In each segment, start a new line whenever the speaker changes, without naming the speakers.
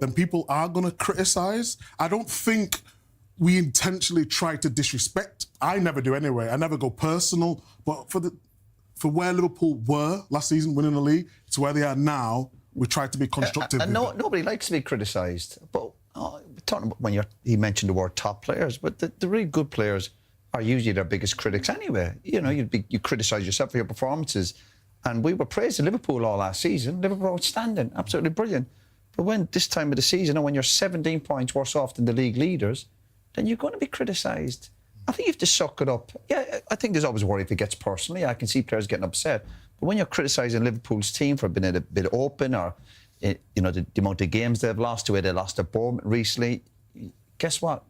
then people are going to criticise. I don't think we intentionally try to disrespect. I never do anyway. I never go personal. But for where Liverpool were last season, winning the league, to where they are now, we try to be constructive.
And nobody likes to be criticised. But talking about when he mentioned the word top players, but the really good players are usually their biggest critics anyway. You know, you criticise yourself for your performances. And we were praising Liverpool all last season. Liverpool outstanding, absolutely brilliant. But when this time of the season, and when you're 17 points worse off than the league leaders, then you're going to be criticised. I think you have to suck it up. Yeah, I think there's always worry if it gets personally. I can see players getting upset. But when you're criticising Liverpool's team for being a bit open, or you know, the amount of games they've lost, the way they lost at Bournemouth recently, guess what?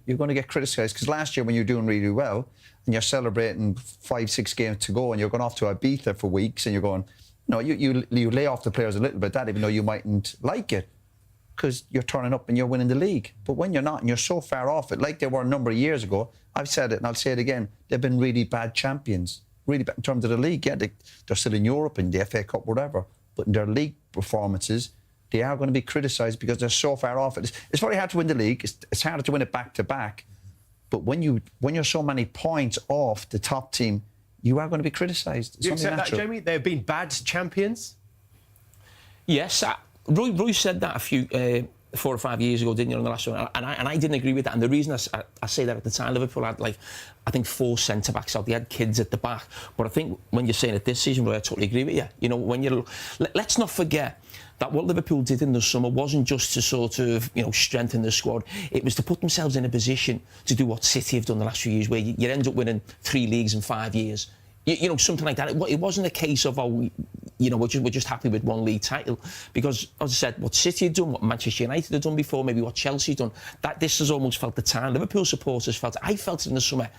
You're going to get criticised. Because last year, when you're doing really well and you're celebrating 5-6 games to go and you're going off to Ibiza for weeks and you're going, no, you lay off the players a little bit, that even though you mightn't like it, because you're turning up and you're winning the league. But when you're not and you're so far off it, like they were a number of years ago, I've said it and I'll say it again, they've been really bad champions, really bad in terms of the league. Yeah, they're still in Europe and the FA Cup, whatever, but in their league performances, they are going to be criticised because they're so far off it. It's very hard to win the league. It's harder to win it back-to-back. But when you're so many points off the top team, you are going to be criticised.
Do you accept that, Jamie? They've been bad champions?
Yes. Roy said that 4 or 5 years ago, didn't you, on the last one? And I didn't agree with that. And the reason I say that at the time, Liverpool had, I think 4 centre-backs out. They had kids at the back. But I think when you're saying it this season, Roy, I totally agree with you. You know, when you're... Let's not forget that what Liverpool did in the summer wasn't just to sort of, you know, strengthen the squad. It was to put themselves in a position to do what City have done the last few years, where you end up winning 3 leagues in 5 years. You know, something like that. It wasn't a case of, oh, you know, we're just happy with 1 league title. Because, as I said, what City had done, what Manchester United had done before, maybe what Chelsea's done, that this has almost felt the time. Liverpool supporters felt it. I felt it in the summer.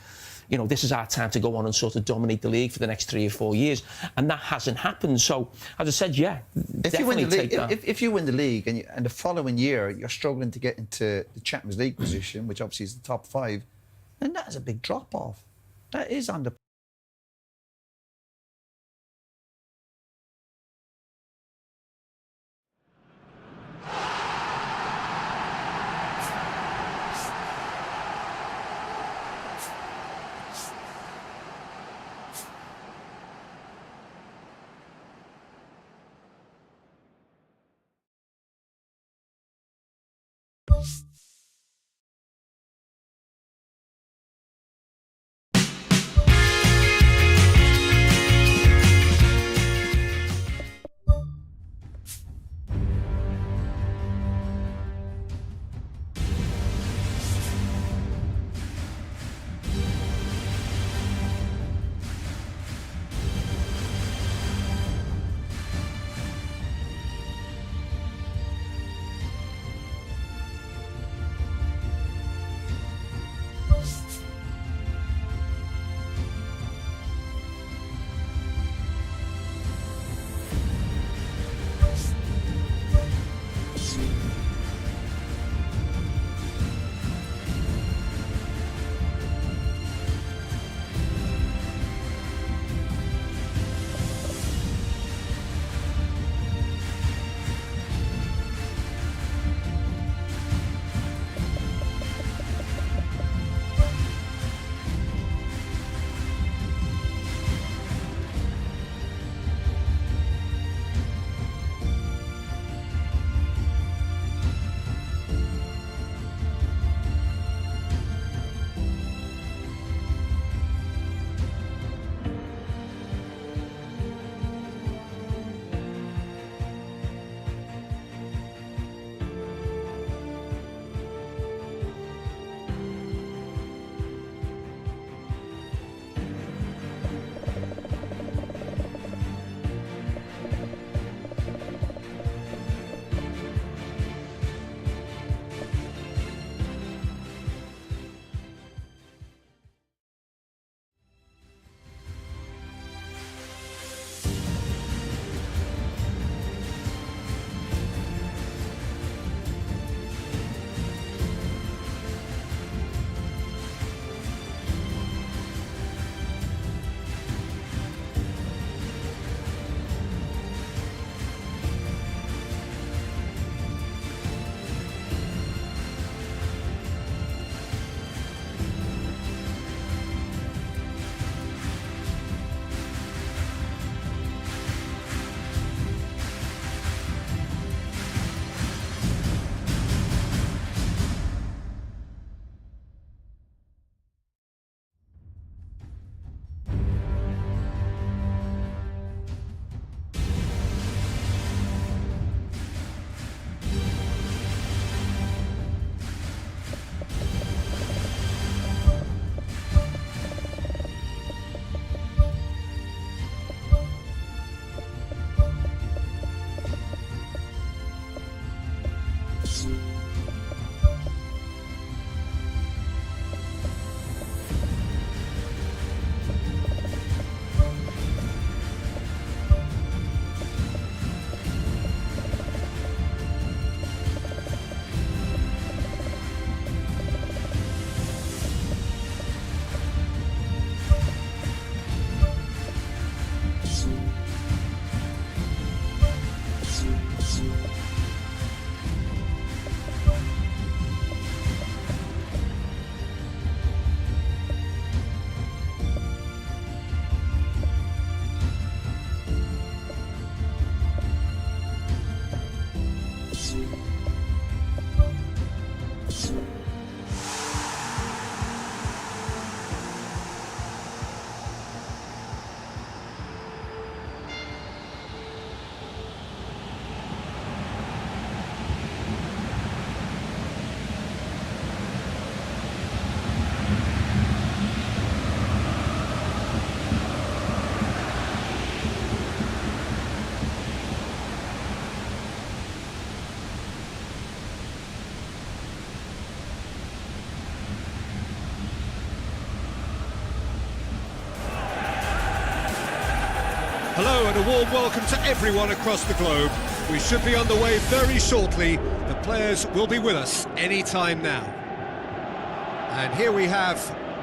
You know, this is our time to go on and sort of dominate the league for the next 3 or 4 years. And that hasn't happened. So, as I said, yeah, definitely take that.
If you win the league and the following year you're struggling to get into the Champions League position, which obviously is the top 5, then that is a big drop-off. That is under...
Hello and a warm welcome to everyone across the globe. We should be on the way very shortly. The players will be with us any time now. And here we have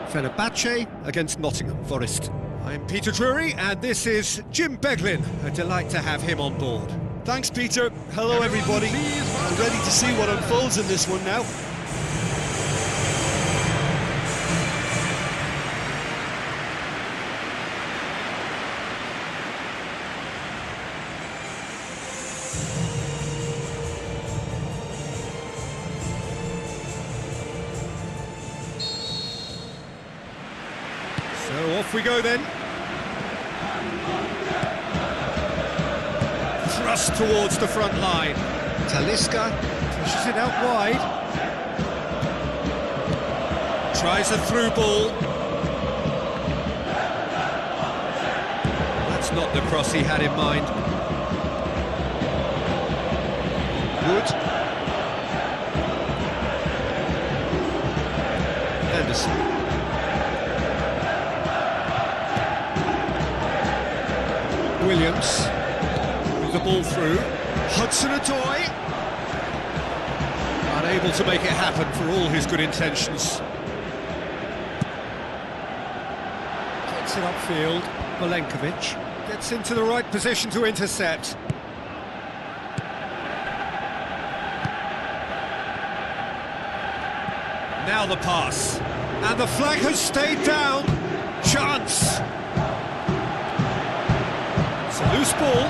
Fenerbahçe against Nottingham Forest. I'm Peter Drury and this is Jim Beglin. A delight to have him on board.
Thanks, Peter. Hello, everybody. I'm ready to see what unfolds in this one now.
So off we go then. Thrust towards the front line. Talisca pushes it out wide. Tries a through ball. That's not the cross he had in mind. Wood. Anderson. Williams with the ball through. Hudson-Odoi unable to make it happen for all his good intentions. Gets it upfield. Milenkovic gets into the right position to intercept. Now the pass, and the flag has stayed down. Chance. It's a loose ball.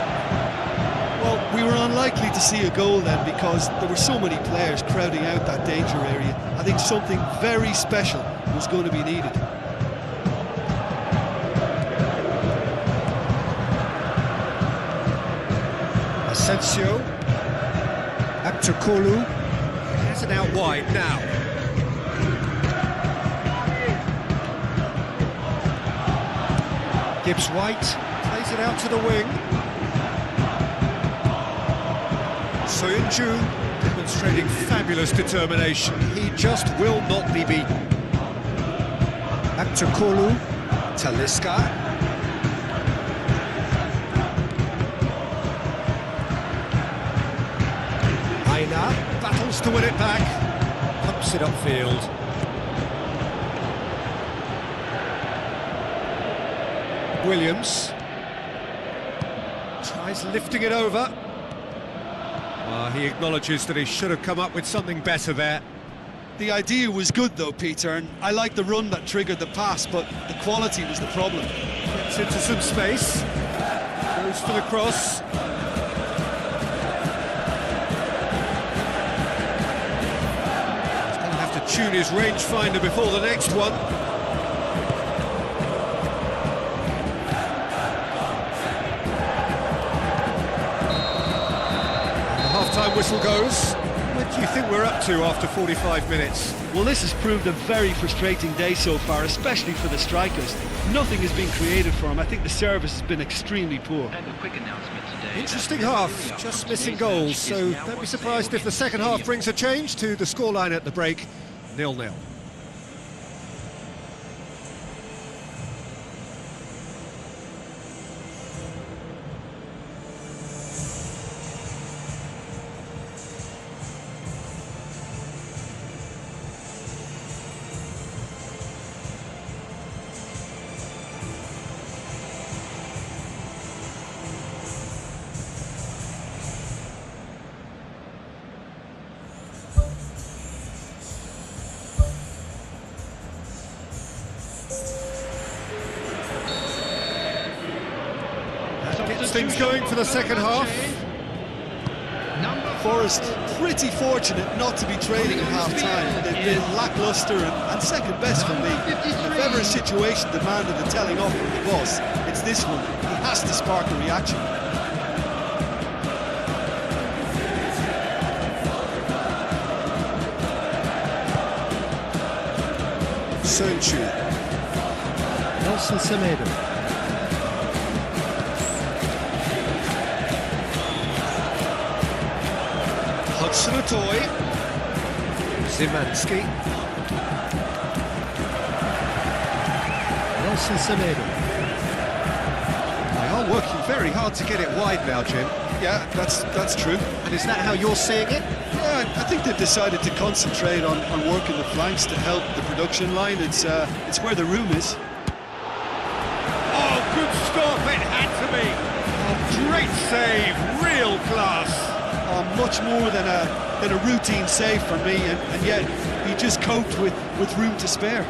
Well, we were unlikely to see a goal then because there were so many players crowding out that danger area. I think something very special was going to be needed.
Asensio. Akçakolu. Has it out wide now. Gibbs-White plays it out to the wing. Soyuncu demonstrating fabulous determination. He just will not be beaten. Akçakolu. Talisca. Aina battles to win it back. Pumps it upfield. Williams tries lifting it over. He acknowledges that he should have come up with something better there.
The idea was good though, Peter, and I like the run that triggered the pass, but the quality was the problem.
Gets into some space. Goes for the cross. He's going to have to tune his rangefinder before the next one. Time whistle goes. What do you think we're up to after 45 minutes?
Well, this has proved a very frustrating day so far, especially for the strikers. Nothing has been created for them. I think the service has been extremely poor.
And a quick announcement today.
Interesting half, just missing goals, so don't be surprised if the second half brings a change to the scoreline at the break, 0-0. Gets things going for the second half.
Forest pretty fortunate not to be trailing at half-time. They've been lacklustre and second best for me. If ever a situation demanded a telling off from the boss, it's this one. He has to spark a reaction.
Sönchu.
Nelson Semedo.
Hudson-Odoi. Szymanski.
Nelson Semedo.
They are working very hard to get it wide now, Jim.
Yeah, that's true.
And is that how you're seeing it?
Yeah, I think they've decided to concentrate on working the flanks to help the production line. It's where the room is.
Oh, good stop, it had to be. Oh, great save, real class.
Much more than a routine save for me, and yet he just coped with room to spare.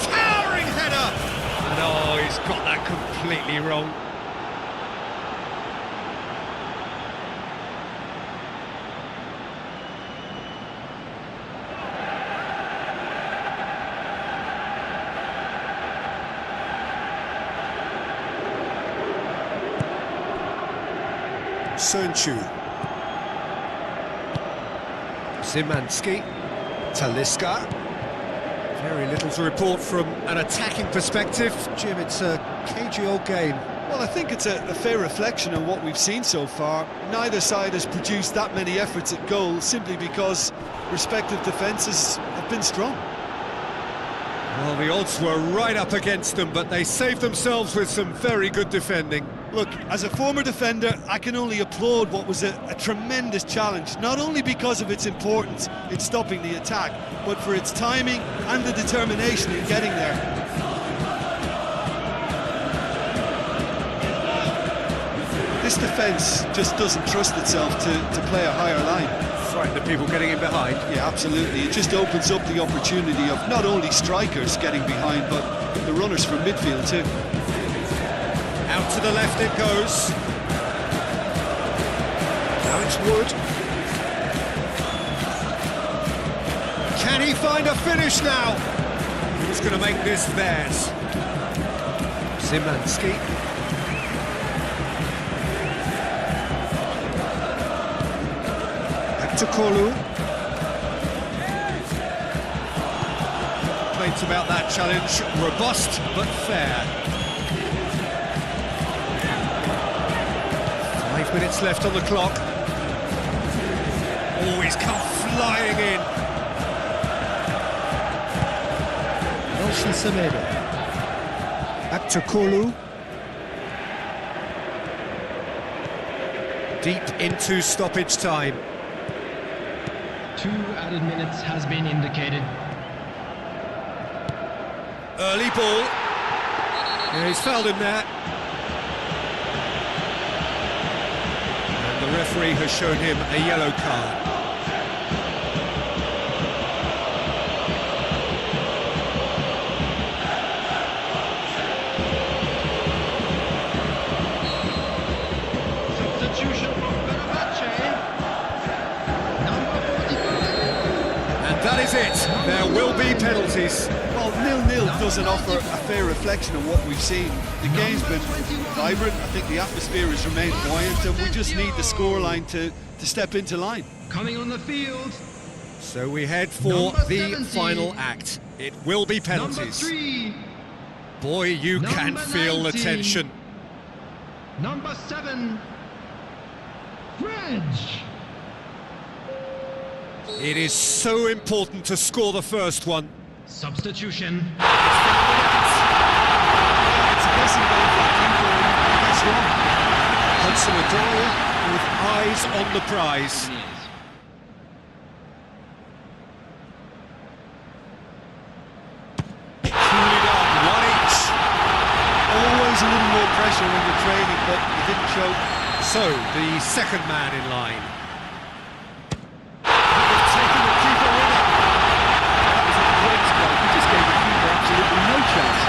Towering header. And oh, he's got that completely wrong.
Sönchu.
Szymanski. Talisca. Very little to report from an attacking perspective. Jim, it's a cagey old game.
Well, I think it's a fair reflection of what we've seen so far. Neither side has produced that many efforts at goal simply because respective defences have been strong.
Well, the odds were right up against them, but they saved themselves with some very good defending.
Look, as a former defender, I can only applaud what was a tremendous challenge, not only because of its importance in stopping the attack, but for its timing and the determination in getting there. This defence just doesn't trust itself to play a higher line.
Frightened of people getting in behind.
Yeah, absolutely. It just opens up the opportunity of not only strikers getting behind, but the runners from midfield too.
Out to the left it goes. Now it's Wood. Can he find a finish now? Who's going to make this theirs? Szymanski. Back to Kolu. Complaints about that challenge. Robust but fair. 5 minutes left on the clock. Oh, he's come flying in.
Nelson Semedo.
Back to Kolu. Deep into stoppage time.
2 added minutes has been indicated.
Early ball. Yeah, he's fouled him there. And the referee has shown him a yellow card.
Substitution from Fenerbahçe.
that is it. There will be penalties.
Well, 0-0 doesn't offer a fair reflection of what we've seen. The game's been vibrant. I think the atmosphere has remained buoyant, and we just need the scoreline to step into line.
Coming on the field,
So we head for
Number
the
70.
final act. It will be
number
penalties.
3,
Boy, you can
Number
feel the
19.
tension.
number 7, Reg.
It is so important to score the first one.
Substitution.
It's a guessing game for the keeper, and that's wrong.
Hudson-Odoi with eyes on the prize. Truly done, one each.
Always a little more pressure when you're training, but it didn't show.
So, the second man in line.
Taking the keeper with it. That was a great strike. He just gave the keeper absolutely no chance.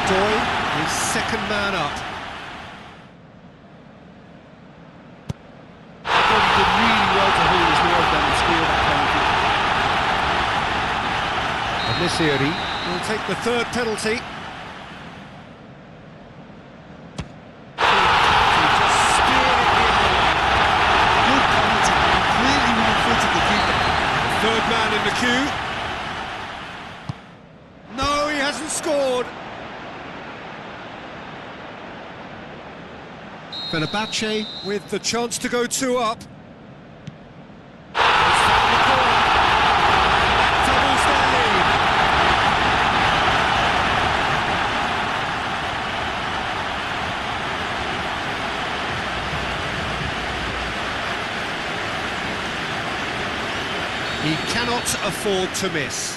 Doy is second man up.
I thought he did really well to hold his nerve down and score that penalty.
Nisiri will take the third penalty. Just steered it the other way.
Good penalty. Completely wrong-footed the keeper.
Third man in the queue. No, he hasn't scored. Fenerbahçe with the chance to go 2 up. He's found the corner. That doubles their lead. He cannot afford to miss.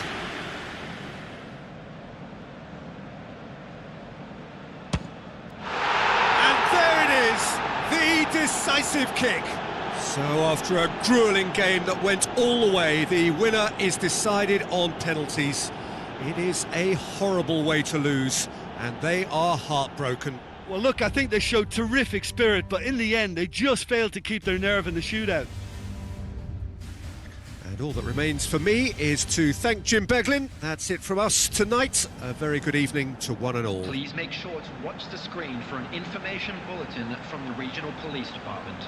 And there it is, the decisive kick. So after a gruelling game that went all the way, the winner is decided on penalties. It is a horrible way to lose, and they are heartbroken.
Well, look, I think they showed terrific spirit, but in the end, they just failed to keep their nerve in the shootout.
And all that remains for me is to thank Jim Beglin. That's it from us tonight. A very good evening to one and all.
Please make sure to watch the screen for an information bulletin from the Regional Police Department.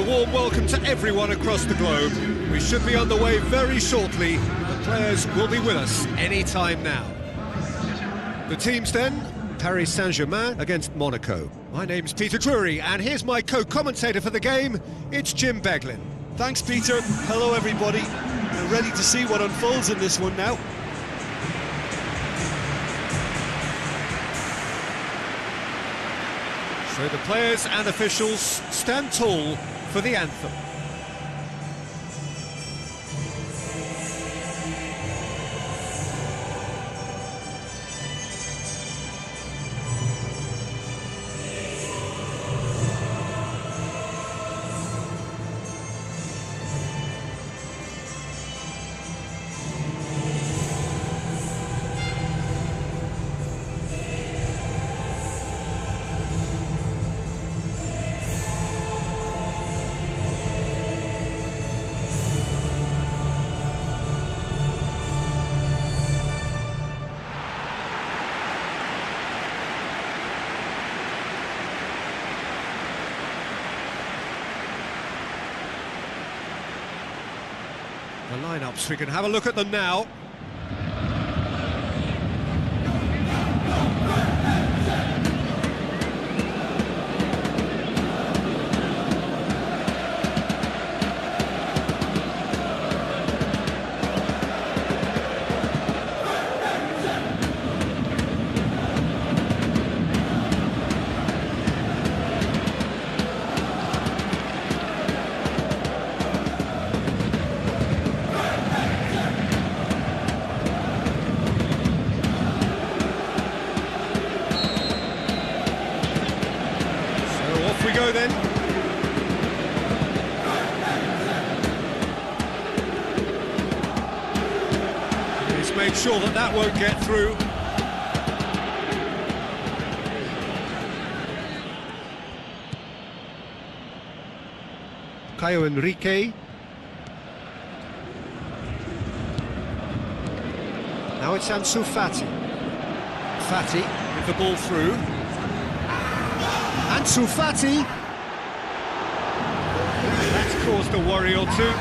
a warm welcome to everyone across the globe. We should be on the way very shortly. The players will be with us any time now. The teams then, Paris Saint-Germain against Monaco. My name's Peter Drury, and here's my co-commentator for the game, it's Jim Beglin.
Thanks, Peter. Hello, everybody. We're ready to see what unfolds in this one now.
So the players and officials stand tall for the anthem. The lineups, we can have a look at them now. We go then. He's made sure that that won't get through. Caio Henrique. Now it's Ansu Fati. Fati with the ball through. Ansu Fati. That's caused a worry or two.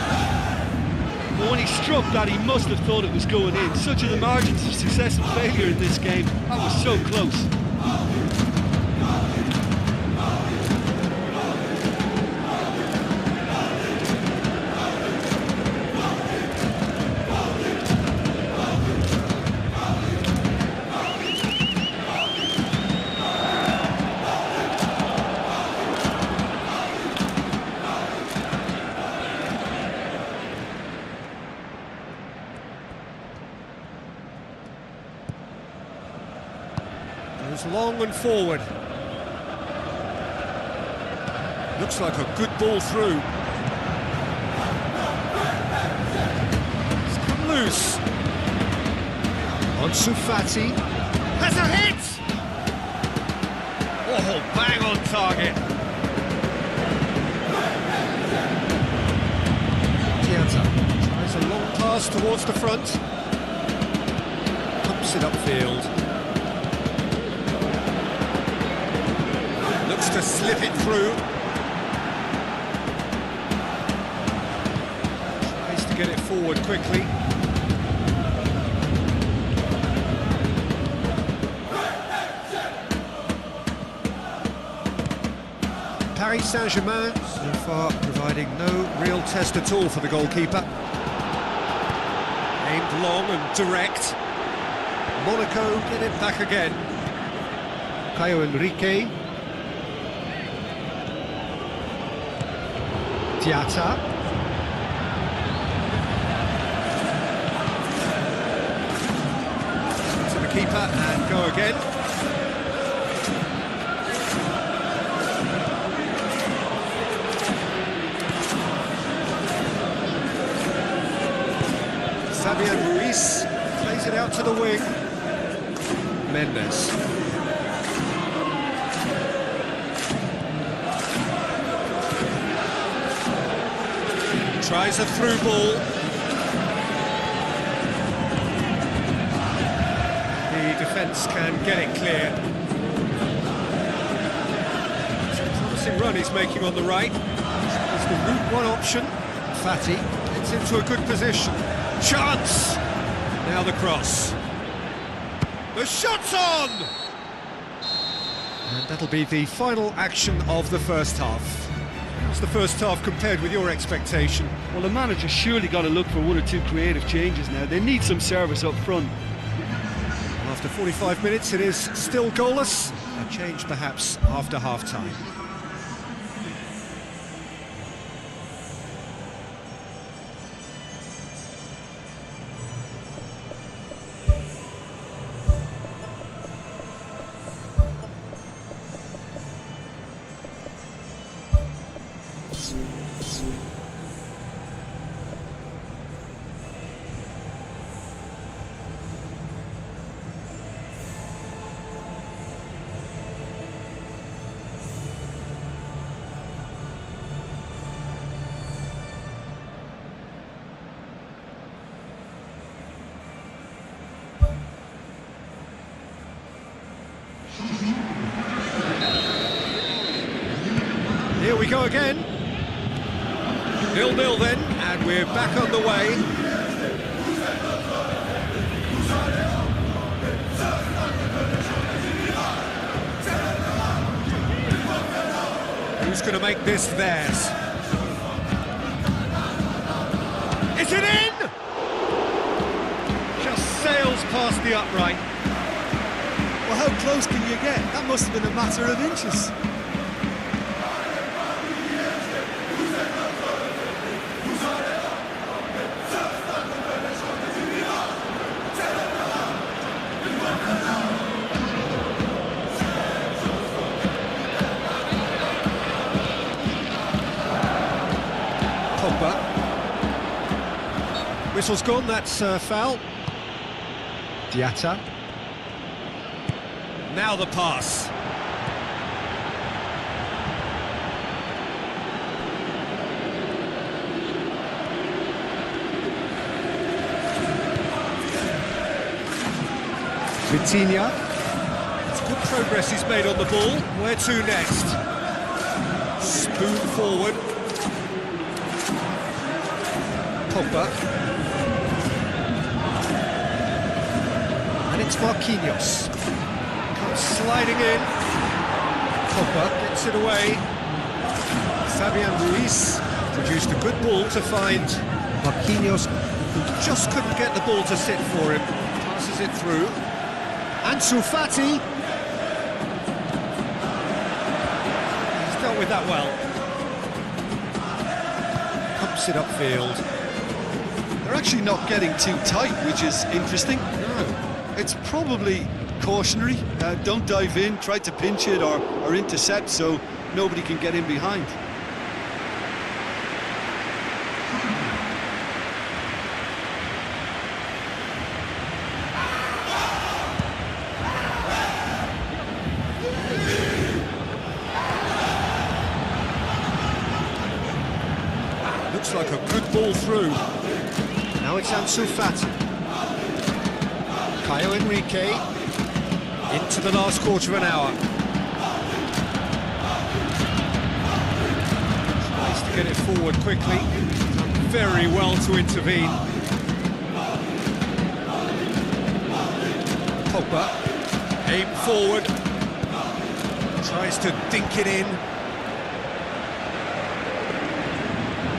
But when he struck that, he must have thought it was going in. Such are the margins of success and failure in this game. That was so close.
Goes long and forward. Looks like a good ball through. It's come loose. Ansu Fati has a hit! Oh, bang on target. Diatta tries a long pass towards the front. Pumps it upfield. Looks to slip it through. Tries to get it forward quickly. Paris Saint-Germain so far providing no real test at all for the goalkeeper. Aimed long and direct. Monaco get it back again. Caio Henrique. Diatta. To the keeper and go again. Fabian Ruiz plays it out to the wing. Mendes. Tries a through ball. The defence can get it clear. It's a promising run he's making on the right. He's the route one option. Fati gets into a good position. Chance! Now the cross. The shot's on! And that'll be the final action of the first half. How's the first half compared with your expectation?
Well, the manager surely got to look for one or two creative changes now. They need some service up front.
After 45 minutes, it is still goalless. A change perhaps after half-time. Here we go again. 0-0 then, and we're back on the way. Who's going to make this theirs? Is it in? Just sails past the upright.
Well, how close can you get? That must have been a matter of inches.
Whistle's gone, that's foul. Diatta. Now the pass. Vitinha. It's good progress he's made on the ball. Where to next? Spoon forward. Pogba. And it's Marquinhos. Comes sliding in. Pogba gets it away. Fabian Ruiz produced a good ball to find Marquinhos, who just couldn't get the ball to sit for him. Passes it through. Ansu Fati. He's dealt with that well. Pumps it upfield.
They're actually not getting too tight, which is interesting.
No.
It's probably cautionary. Don't dive in, try to pinch it or intercept so nobody can get in behind.
Looks like a good ball through. Now it's Ansu Fati. Caio Henrique into the last quarter of an hour. Tries to get it forward quickly. Done very well to intervene. Pogba, aim forward. Tries to dink it in.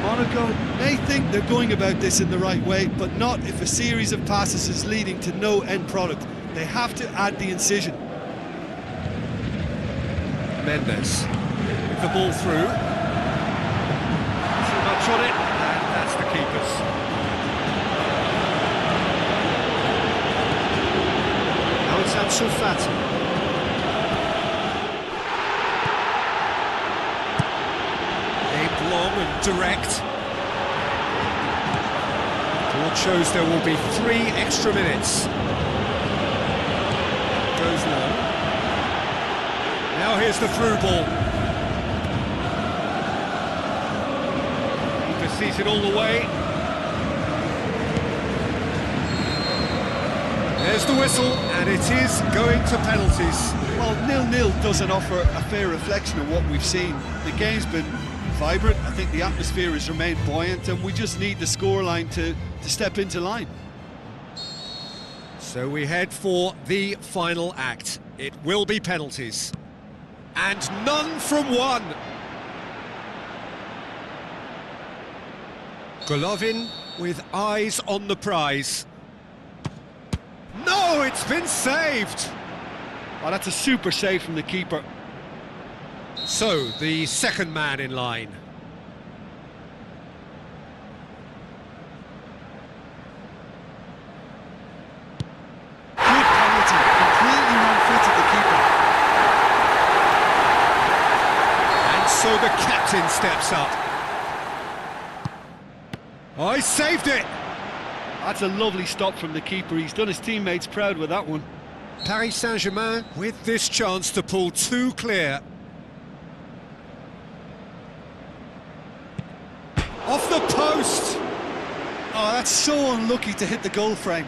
Monaco may think they're going about this in the right way, but not if a series of passes is leading to no end product. They have to add the incision.
Mendes with the ball through. Too much on it, and that's the keeper's. Now it's Ansu Fati. Long and direct. Board shows there will be 3 extra minutes. Goes long. Now here's the through ball. Keeper sees it all the way. There's the whistle, and it is going to penalties.
Well, 0-0 doesn't offer a fair reflection of what we've seen. The game's been vibrant, I think the atmosphere has remained buoyant, and we just need the scoreline to step into line.
So we head for the final act. It will be penalties. And none from one. Golovin with eyes on the prize. No, it's been saved!
Oh, that's a super save from the keeper.
So, the second man in line.
Good penalty, completely wrong-footed the keeper.
And so the captain steps up. Oh, he saved it!
That's a lovely stop from the keeper. He's done his teammates proud with that one.
Paris Saint-Germain with this chance to pull two clear. Off the post!
Oh, that's so unlucky to hit the goal frame.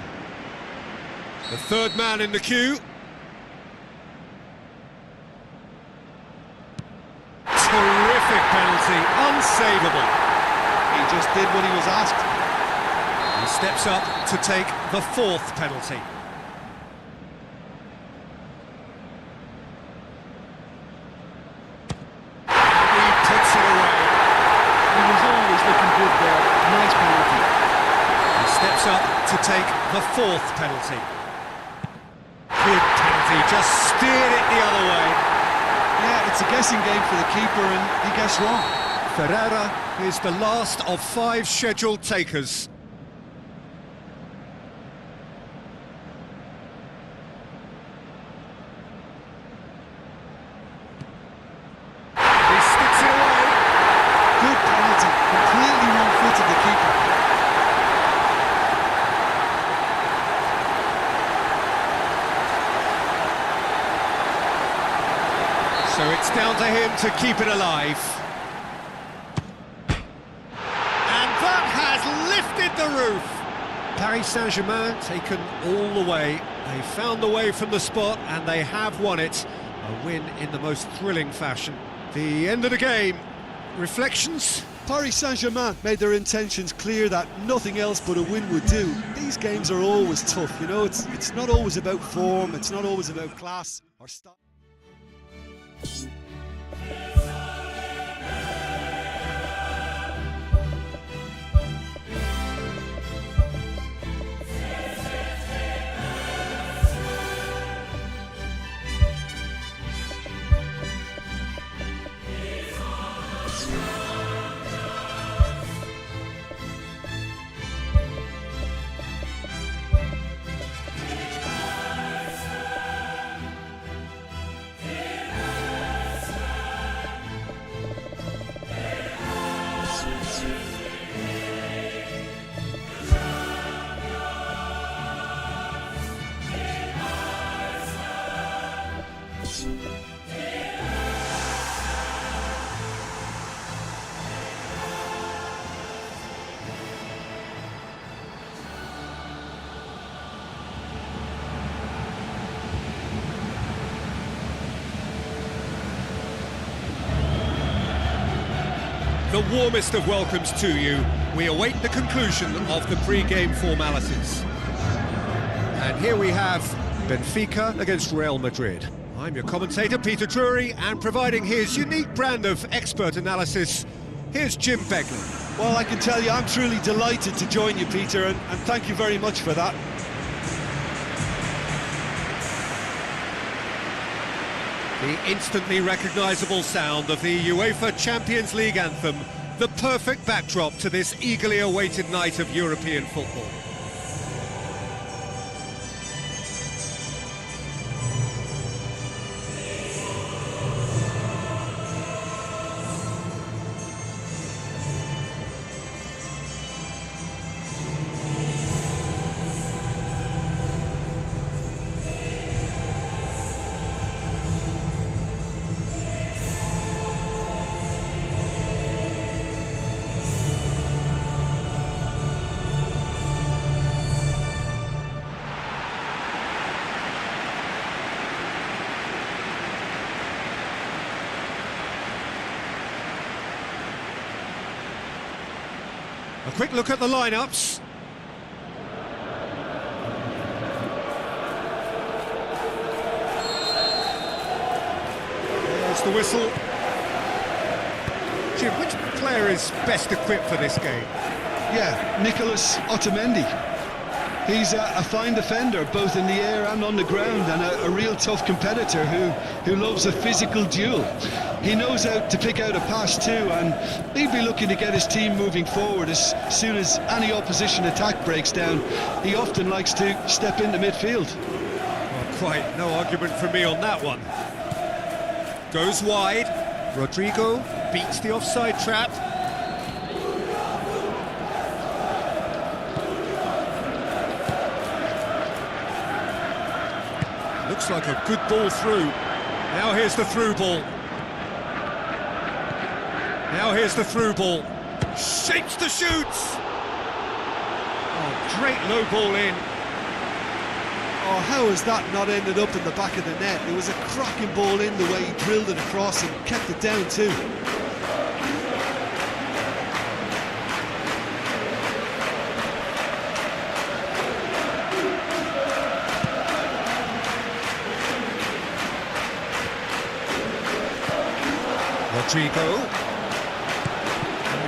The third man in the queue. Terrific penalty, unsavable.
He just did what he was asked.
He steps up to take the fourth penalty. And he puts it away.
He was always looking good there. Nice penalty.
He steps up to take the fourth penalty. Good penalty, just steered it the other way.
Yeah, it's a guessing game for the keeper, and he guessed wrong.
Ferreira is the last of 5 scheduled takers. He sticks it away.
Good penalty, completely wrong-footed the keeper.
So it's down to him to keep it alive. And that has lifted the roof. Paris Saint-Germain taken all the way. They found the way from the spot and they have won it. A win in the most thrilling fashion. The end of the game. Reflections?
Paris Saint-Germain made their intentions clear that nothing else but a win would do. These games are always tough, you know, it's not always about form, it's not always about class or style.
The warmest of welcomes to you. We await the conclusion of the pre-game formalities. And here we have Benfica against Real Madrid. I'm your commentator, Peter Drury, and providing his unique brand of expert analysis, here's Jim Begley.
Well, I can tell you, I'm truly delighted to join you, Peter, and thank you very much for that.
The instantly recognisable sound of the UEFA Champions League anthem, the perfect backdrop to this eagerly awaited night of European football. A quick look at the lineups. There's the whistle. Jim, which player is best equipped for this game?
Yeah, Nicolas Otamendi. He's a fine defender, both in the air and on the ground, and a real tough competitor who loves a physical duel. He knows how to pick out a pass too, and he'd be looking to get his team moving forward as soon as any opposition attack breaks down. He often likes to step into midfield.
Well, quite no argument from me on that one. Goes wide. Rodrigo beats the offside trap. Looks like a good ball through. Now here's the through ball. Now here's the through ball. Shapes the shoots. Oh, great low ball in.
Oh, how has that not ended up in the back of the net? It was a cracking ball in, the way he drilled it across and kept it down too.
Rodrigo.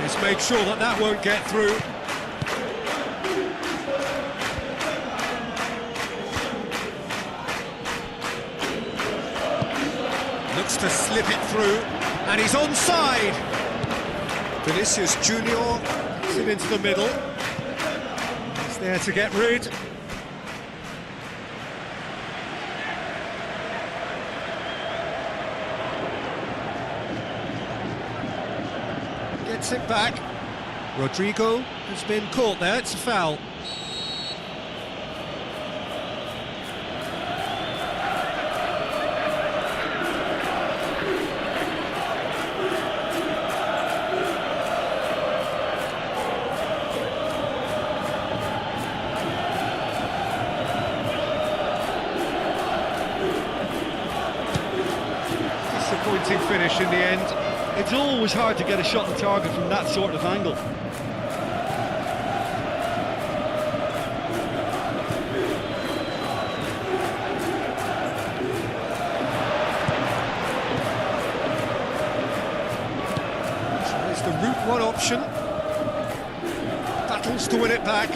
Let's make sure that that won't get through. Looks to slip it through, and he's onside. Vinicius Junior gets it into the middle. He's there to get rid. Gets it back. Rodrigo has been caught there, it's a foul. Disappointing finish in the end.
It's always hard to get a shot on target from that sort of angle.
Tries the route one option. Battles to win it back.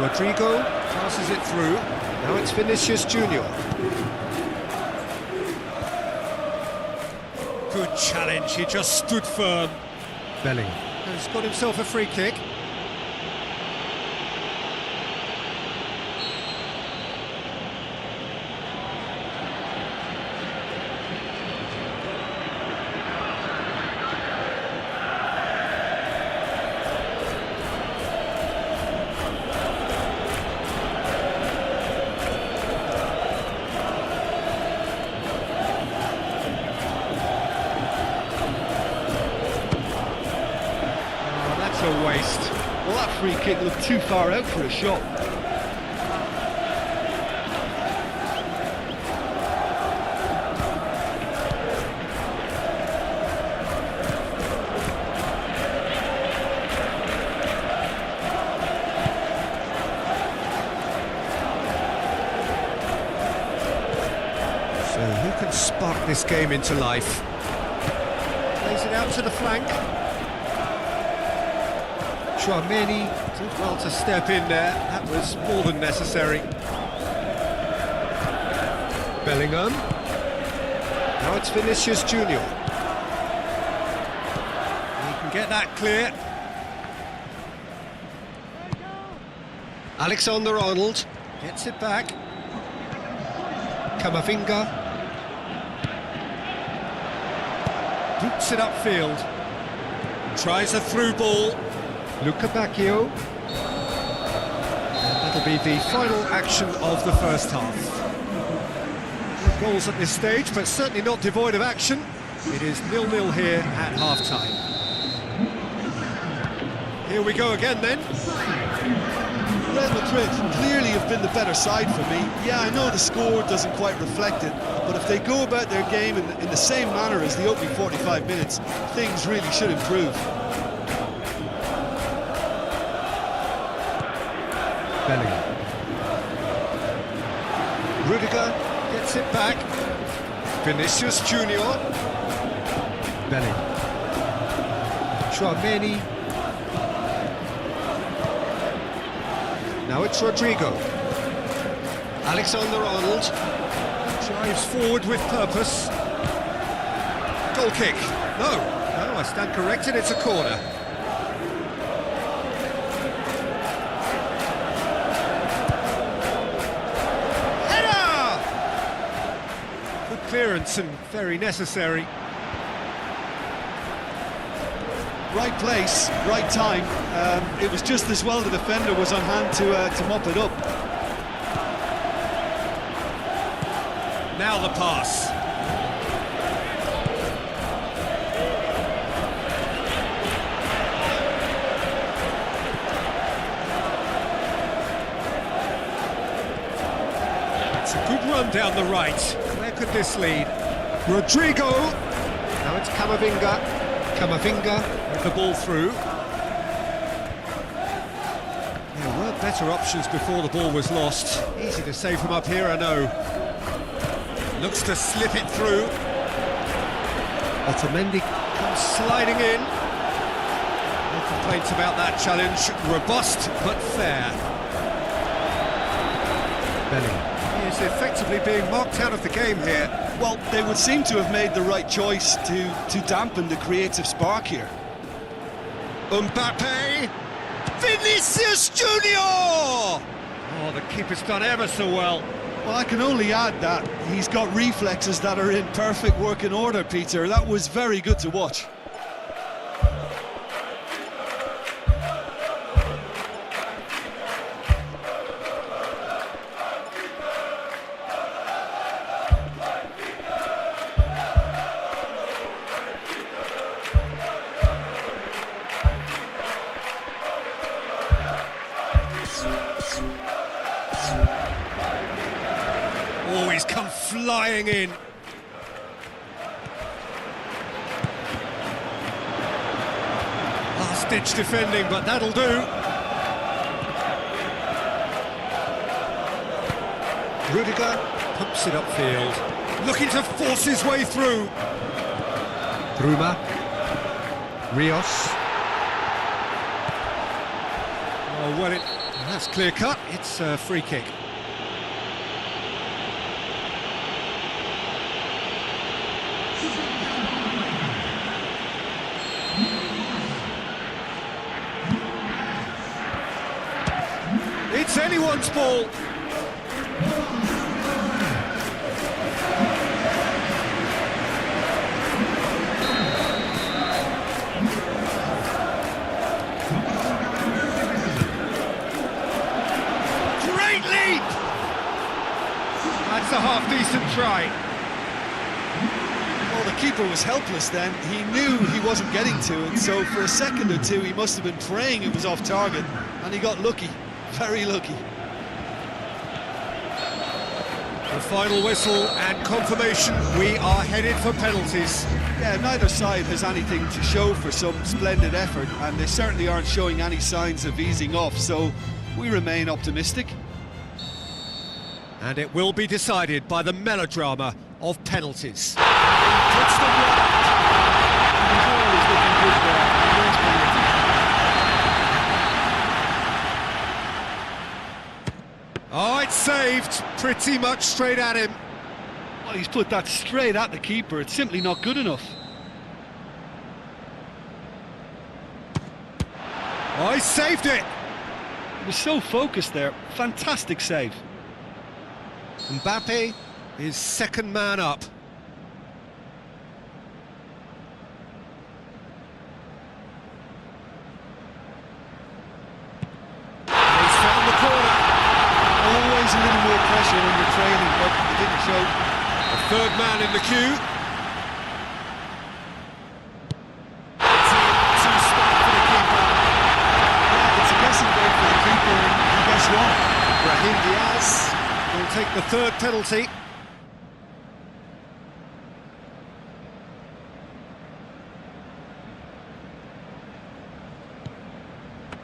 Rodrigo passes it through. Now it's Vinicius Junior. Good challenge, he just stood firm. Belling has got himself a free kick. A waste.
Well, that free kick looked too far out for a shot.
So who can spark this game into life? Plays it out to the flank. Chouameni did well to step in there, that was more than necessary. Bellingham. Now it's Vinicius Junior. He can get that clear. Alexander-Arnold gets it back. Camavinga. Boots it upfield. Tries a through ball. Luca Bacchio. And that'll be the final action of the first half. No goals at this stage, but certainly not devoid of action. It is 0-0 here at half-time. Here we go again then.
Real Madrid clearly have been the better side for me. Yeah, I know the score doesn't quite reflect it, but if they go about their game in the same manner as the opening 45 minutes, things really should improve.
Bellingham. Rudiger gets it back. Vinicius Junior. Bellingham. Chouameni. Now it's Rodrigo. Alexander-Arnold drives forward with purpose. Goal kick. No, I stand corrected, it's a corner. Header! Good clearance and very necessary.
Right place, right time. It was just as well the defender was on hand to mop it up.
Now the pass. It's a good run down the right. Where could this lead? Rodrigo. Now it's Camavinga. Camavinga with the ball through. There were better options before the ball was lost. Easy to save from up here, I know. Looks to slip it through. Otamendi comes sliding in. No complaints about that challenge. Robust but fair. Bellingham. He is effectively being marked out of the game here.
Well, they would seem to have made the right choice to dampen the creative spark here.
Mbappe! Vinicius Junior! Oh, the keeper's done ever so well.
Well, I can only add that he's got reflexes that are in perfect working order, Peter. That was very good to watch.
Always come flying in. Last-ditch defending, but that'll do. Rudiger pumps it upfield, looking to force his way through. Bruma. Rios. Oh, well, that's clear cut. It's a free kick. It's anyone's ball. Great leap! That's a half-decent try.
Well, the keeper was helpless then. He knew he wasn't getting to it, so for a second or two he must have been praying it was off target, and he got lucky. Very lucky.
The final whistle and confirmation, we are headed for penalties.
Yeah, neither side has anything to show for some splendid effort, and they certainly aren't showing any signs of easing off, so we remain optimistic.
And it will be decided by the melodrama of penalties.
Puts them right. He's always looking good there. He knows penalty.
Oh, it's saved, pretty much straight at him.
Well, he's put that straight at the keeper. It's simply not good enough.
Oh, he saved it.
He was so focused there. Fantastic save.
Mbappe is second man up. He's found the corner.
Always a little more pressure when you're trailing, but it didn't show.
The third man in the queue.
It's a guessing game for the keeper, and he gets
the third penalty.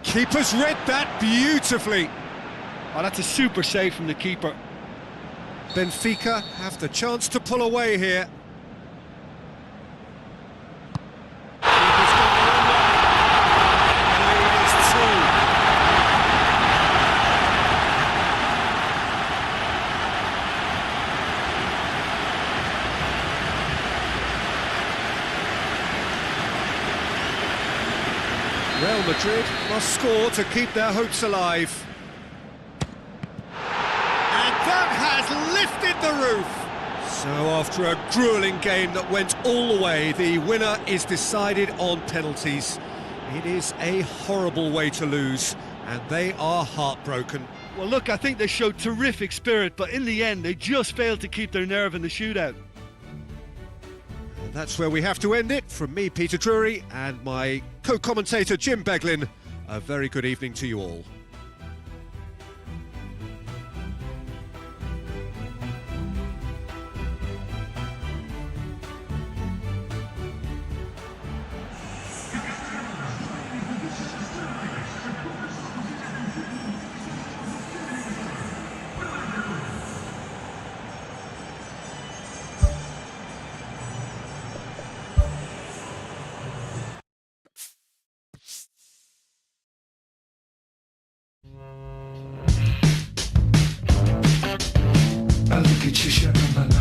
Keeper's read that beautifully.
Oh, that's a super save from the keeper.
Benfica have the chance to pull away here. Keeper's got the one line. And the lead is 2. Real Madrid must score to keep their hopes alive. And that has lifted the roof. So after a gruelling game that went all the way, the winner is decided on penalties. It is a horrible way to lose, and they are heartbroken.
Well, look, I think they showed terrific spirit, but in the end, they just failed to keep their nerve in the shootout.
And that's where we have to end it. From me, Peter Drury, and my co-commentator, Jim Beglin, a very good evening to you all.
Al geçiş yakından